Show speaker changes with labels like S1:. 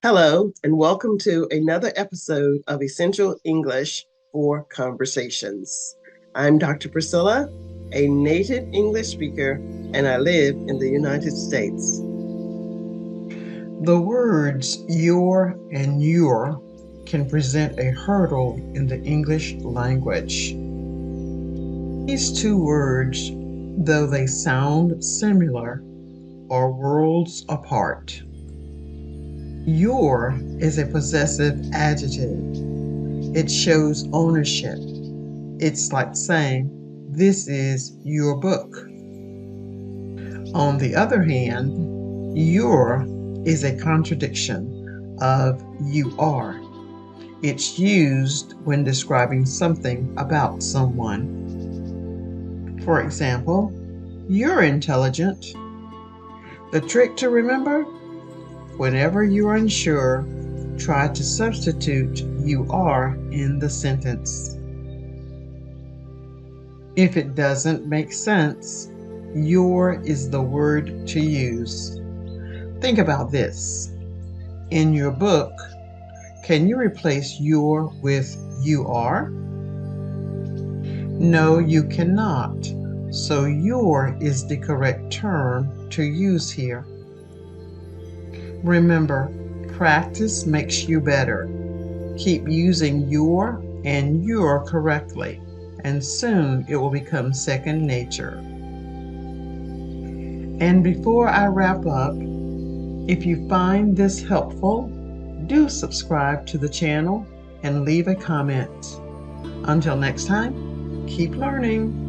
S1: Hello, and welcome to another episode of Essential English for Conversations. I'm Dr. Priscilla, a native English speaker, and I live in the United States.
S2: The words your and your can present a hurdle in the English language. These two words, though they sound similar, are worlds apart. Your is a possessive adjective. It shows ownership. It's like saying, "This is your book." On the other hand, your is a contradiction of you are. It's used when describing something about someone. For example, you're intelligent. The trick to remember? Whenever you're unsure, try to substitute you are in the sentence. If it doesn't make sense, your is the word to use. Think about this. In your book, can you replace your with you are? No, you cannot. So your is the correct term to use here. Remember, practice makes you better. Keep using your and your correctly, and soon it will become second nature. And before I wrap up, if you find this helpful, do subscribe to the channel and leave a comment. Until next time, keep learning.